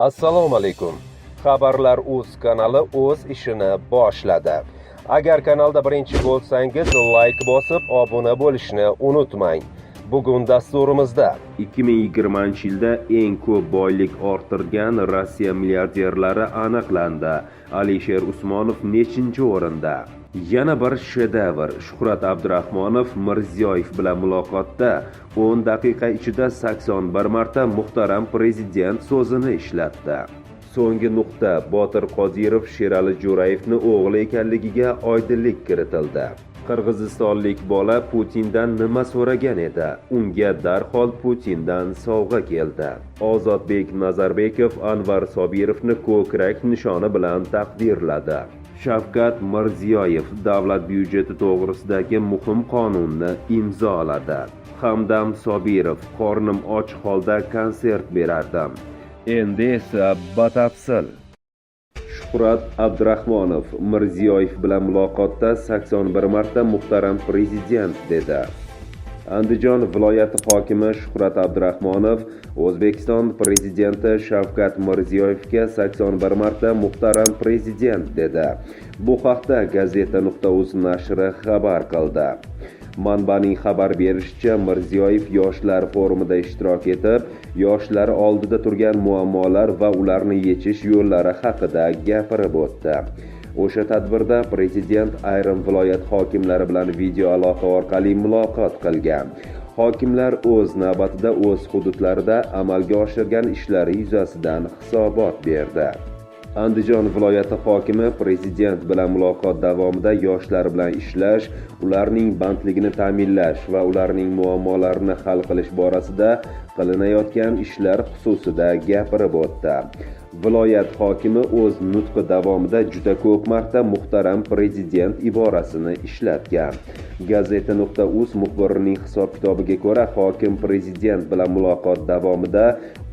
Assalomu alaykum. Xabarlar.uz kanali o'z ishini boshladi. Agar kanalda birinchi bo'lsangiz, like bosib, obuna bo'lishni unutmang. Bugun dasturimizda 2020-yilda eng ko'p boylik orttirgan Rossiya milliarderlari aniqlandi. Alisher Usmonov nechinchi o'rinda? Yana bir shedevr. Shuhrat Abdurahmonov Mirziyoyev bilan muloqotda 10 daqiqa ichida 81 marta muhtaram prezident so'zini ishlatdi. So'nggi nuqta. Botir Qodirov Sherali Jo'rayevni o'g'li ekanligiga oydinlik kiritildi. Qirg'izistonlik bola Putindan nima so'ragan edi? Unga darhol Putindan sovg'a keldi. Ozodbek Nazarbekov Anvar Sobirovni ko'krak nishoni bilan taqdirladi. Shavkat Mirziyoyev davlat byudjeti to'g'risidagi muhim qonunni imzoladi. Hamdam Sobirov qornim och holda konsert berardim. Endi esa batafsil. Shuhrat Abdurahmonov Mirziyoyev bilan muloqotda 81 marta muhtaram prezident dedi. Andijon viloyati hokimi Shuhrat Abdurahmonov O'zbekiston prezidenti Shavkat Mirziyoyevga 81 marta muhtaram prezident dedi. Bu haqda Gazeta.uz nashri xabar qildi. Manbaning xabar berishicha, Mirziyoyev yoshlar forumida ishtirok etib, yoshlar oldida turgan muammolar va ularni yechish yo'llari haqida gapirib o'tdi. O'sha tadbirda prezident ayrim viloyat hokimlari bilan video aloqa orqali muloqot qilgan. Hokimlar o'z navbatida o'z hududlarida amalga oshirgan ishlari yuzasidan hisobot berdi. Andijon viloyati hokimi prezident bilan muloqot davomida yoshlar bilan ishlash, ularning bandligini ta'minlash va ularning muammolarini hal qilish borasida qilinayotgan ishlar xususida gapirib o'tdi. Viloyat hokimi o'z nutqi davomida juda ko'p marta muhtaram prezident iborasini ishlatgan. Gazeta.uz muxbirining hisob-kitobiga ko'ra, hokim prezident bilan muloqot davomida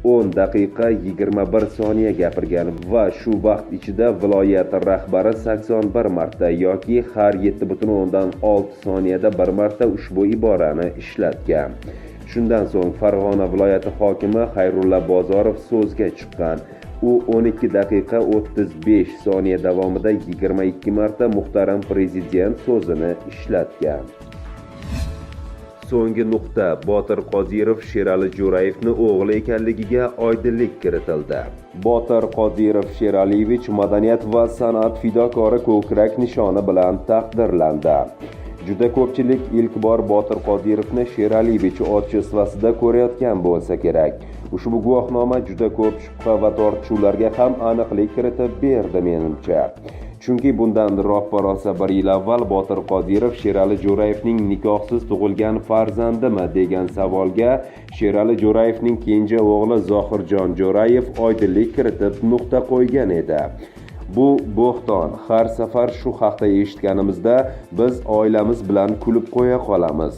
10 daqiqa 21 soniya gapirgan va shu vaqt ichida viloyat rahbari 81 marta yoki har 7,6 soniyada bir marta ushbu iborani ishlatgan. Shundan so'ng Farg'ona viloyati hokimi Xayrulla Bozorov so'zga chiqqan. U 12 daqiqa 35 soniya davomida 22 marta muhtaram prezident so'zini ishlatgan. So'nggi nuqta. Botir Qodirov Sherali Jo'rayevni o'g'li ekanligiga oydinlik kiritildi. Botir Qodirov Sheraliyevich madaniyat va san'at fidokori ko'krak nishoni bilan taqdirlandi. Juda ko'pchilik ilk bor Botir Qodirovni Sheraliyevich otchesvasida ko'rayotgan bo'lsa kerak. Ushbu guvohnoma juda ko'p shubha va tortishuvlarga ham aniqlik kiritib berdi menimcha. Chunki bundan roppa-rosa bir yil avval Botir Qodirov Sherali Jo'rayevning nikohsiz tug'ilgan farzandimi degan savolga Sherali Jo'rayevning kenja o'g'li Zohirjon Jo'rayev oydinlik kiritib nuqta qo'ygan edi. Bu bo'xton. Har safar shu haqda eshitganimizda biz oilamiz bilan kulib qo'ya qolamiz.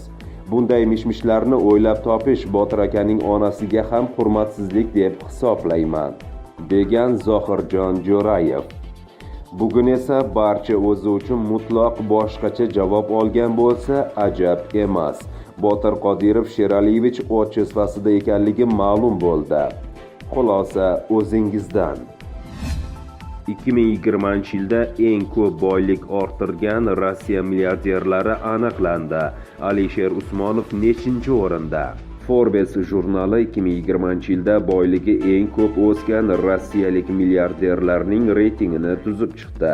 Bunday mishmishlarni o'ylab topish Botir akaning onasiga ham hurmatsizlik deb hisoblayman, degan Zohirjon Jo'rayev. Bugun esa barcha o'zi uchun mutlaq boshqacha javob olgan bo'lsa ajab emas. Botir Qodirov Sheraliyevich otchesvasida ekanligi ma'lum bo'ldi. Xulosa o'zingizdan. 2020-yilda eng ko'p boylik orttirgan Rossiya milliarderlari aniqlandi. Alisher Usmonov nechinchi o'rinda? Forbes jurnali 2020-yilda boyligi eng ko'p o'sgan rossiyalik milliarderlarning reytingini tuzib chiqdi.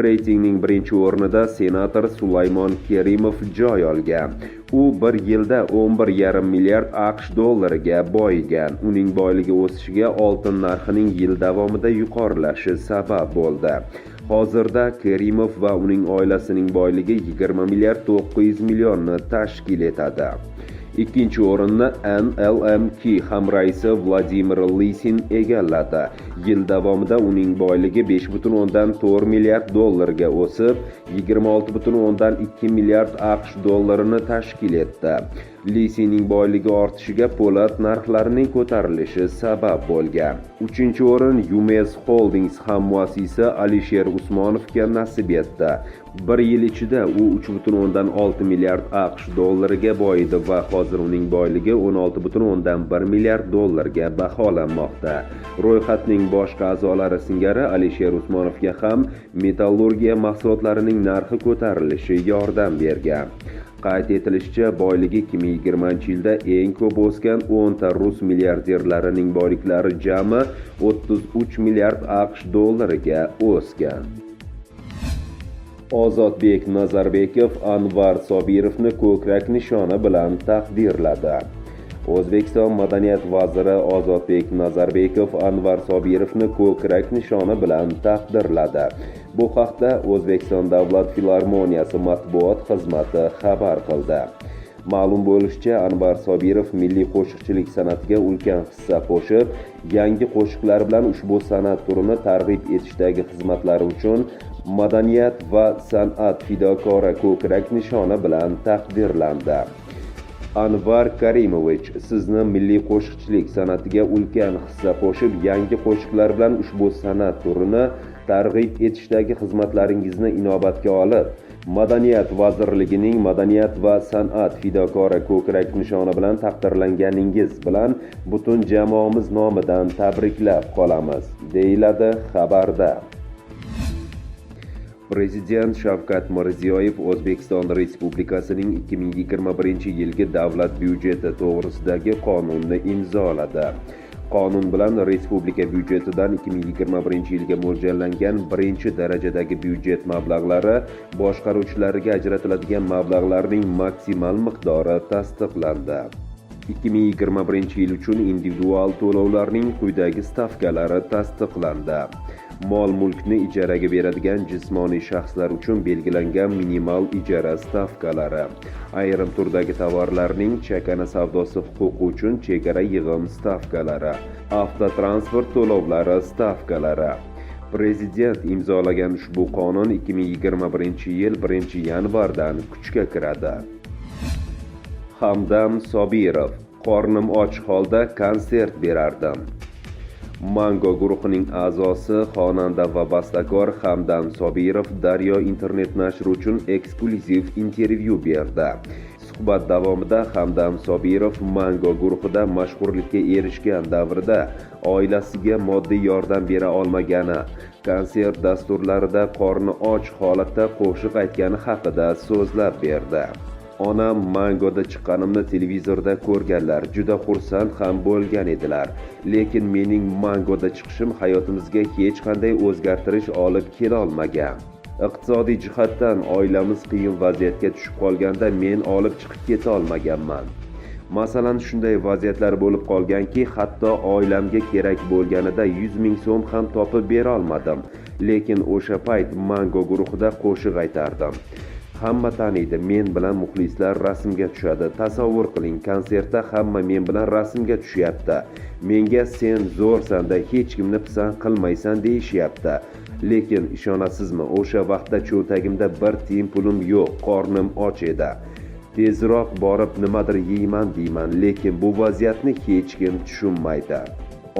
Reytingning birinchi o'rnida senator Sulaymon Kerimov joy olgan. U bir yilda 11,5 milliard AQSh dollariga boyigan. Uning boyligi o'sishiga oltin narxining yil davomida yuqorilashi sabab bo'ldi. Hozirda Kerimov va uning oilasining boyligi 20 milliard 900 millionni tashkil etadi. Ikkinchi o'rinni NLMK hamraisi Vladimir Lisin egalladi. Yil davomida uning boyligi 5,4 milliard dollarga o'sib, 26,2 milliard AQSh dollarini tashkil etdi. Lisining boyligi ortishiga po'lat narxlarining ko'tarilishi sabab bo'lgan. 3-o'rin Yumes Holdings hammuassisi Alisher Usmonovga nasib etdi. 1 yil ichida u 3,6 milliard AQSh dollariga boyidi va hozir uning boyligi 16,1 milliard dollarga baholanmoqda. Ro'yxatning boshqa a'zolari singari Alisher Usmonovga ham metallurgiya mahsulotlarining narxi ko'tarilishi yordam bergan. Qayd etilishicha, boyligi 2020-yilda eng ko'p o'sgan 10 ta rus milliarderlarining boyliklari jami 33 milliard AQSh dollariga o'sgan. Ozodbek Nazarbekov Anvar Sobirovni ko'krak nishoni bilan taqdirladi. O'zbekiston Madaniyat vaziri Ozodbek Nazarbekov Anvar Sobirovni ko'krak nishoni bilan taqdirladi. Bu haqda O'zbekiston Davlat filarmoniyasi matbuot xizmati xabar qildi. Ma'lum bo'lishicha, Anvar Sobirov milliy qo'shiqchilik san'atiga ulkan hissa qo'shib, yangi qo'shiqlar bilan ushbu san'at turini targ'ib etishdagi xizmatlari uchun Madaniyat va san'at fidokori ko'krak nishoni bilan taqdirlandi. Anvar Karimovich, sizni milliy qo'shiqchilik san'atiga ulkan hissa qo'shib, yangi qo'shiqlar bilan ushbu san'at turini targ'ib etishdagi xizmatlaringizni inobatga olib, Madaniyat vazirligining Madaniyat va san'at fidokori ko'krak nishoni bilan taqdirlanganingiz bilan butun jamoamiz nomidan tabriklab qolamiz, deyiladi xabarda. Prezident Shavkat Mirziyoyev O'zbekiston Respublikasining 2021-yilgi davlat byudjeti to'g'risidagi qonunni imzoladi. Qonun bilan respublika byudjetidan 2021-yilga mo'ljallangan birinchi darajadagi byudjet mablag'lari boshqaruvchilariga ajratiladigan mablag'larning maksimal miqdori tasdiqlandi. 2021-yil uchun individual to'lovlarning quyidagi stavkalari tasdiqlandi. Mol-mulkni ijaraga beradigan jismoniy shaxslar uchun belgilangan minimal ijara stavkalari, ayrim turdagi tovarlarning chakana savdosi huquqi uchun chegara yig'im stavkalari, avtotransport to'lovlari stavkalari. Prezident imzolagan ushbu qonun 2021-yil 1-yanvardan kuchga kiradi. Hamdam Sobirov: qornim och holda konsert berardim. Mango guruhining a'zosi, xonanda va bastakor Hamdam Sobirov Daryo internet nashri uchun eksklyuziv intervyu berdi. Suhbat davomida Hamdam Sobirov Mango guruhida mashhurlikka erishgan davrida oilasiga moddiy yordam bera olmagani, konsert dasturlarida qorni och holatda qo'shiq aytgani haqida so'zlab berdi. Onam Mangoda chiqqanimni televizorda ko'rganlar, juda xursand ham bo'lgan edilar. Lekin mening Mangoda chiqishim hayotimizga hech qanday o'zgartirish olib kela olmagan. Iqtisodiy jihatdan oilamiz qiyin vaziyatga tushib qolganda men olib chiqib keta olmaganman. Masalan, shunday vaziyatlar bo'lib qolganki, hatto oilamga kerak bo'lganida 100 ming so'm ham topib bera olmadim. Lekin o'sha payt Mango guruhida qo'shiq aytardim. Hamma taniydi, men bilan muxlislar rasmga tushadi. Tasavvur qiling, konsertda hamma men bilan rasmga tushyapti. Menga sen zo'rsanda, hech kimni pisand qilmaysan deyishyapti. Lekin ishonasizmi, o'sha vaqtda cho'ntagimda bir tiyin pulim yo'q, qornim och edi. Tezroq borib nimadir yeyman deyman, lekin bu vaziyatni hech kim tushunmaydi.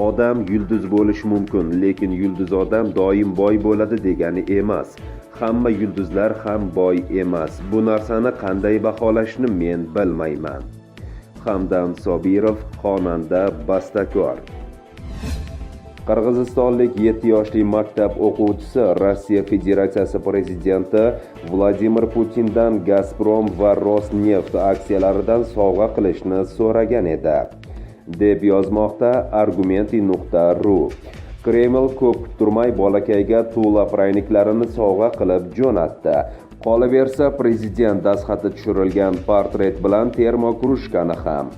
Odam yulduz bo'lish mumkin, lekin yulduz odam doim boy bo'ladi degani emas. Hamma yulduzlar ham boy emas. Bu narsani qanday baholashni men bilmayman. Hamdam Sobirov, xonanda, bastakor. Qirg'izistonlik 7 yoshli maktab o'quvchisi Rossiya Federatsiyasi prezidenti Vladimir Putindan Gazprom va Rosneft aksiyalaridan sovg'a qilishni so'ragan edi, deb yozmoqda Argumenti.ru. Kreml ko'p turmay bolakayga Tula prayniklarini sovg'a qilib jo'natdi. Qolaversa, prezident dastxati tushirilgan portret bilan termokrushkani ham.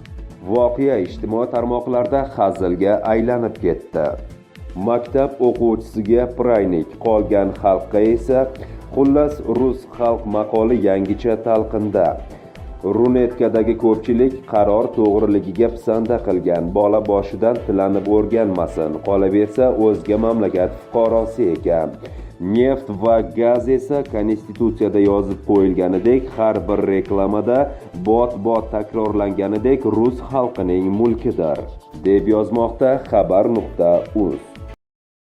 Voqea ijtimoiy tarmoqlarda hazilga aylanib ketdi. Maktab o'quvchisiga praynik, qolgan xalqqa esa, xullas, rus xalq maqoli yangicha talqinda. Runetkadagi ko'pchilik qaror to'g'riligiga pisanda qilgan, bola boshidan tilanib o'rganmasin, qolaversa o'zga mamlakat fuqarosi ekan. Neft va gaz esa Konstitutsiyada yozib qo'yilganidek har bir reklamada bot-bot takrorlanganidek rus xalqining mulkidir, deb yozmoqda xabar.uz.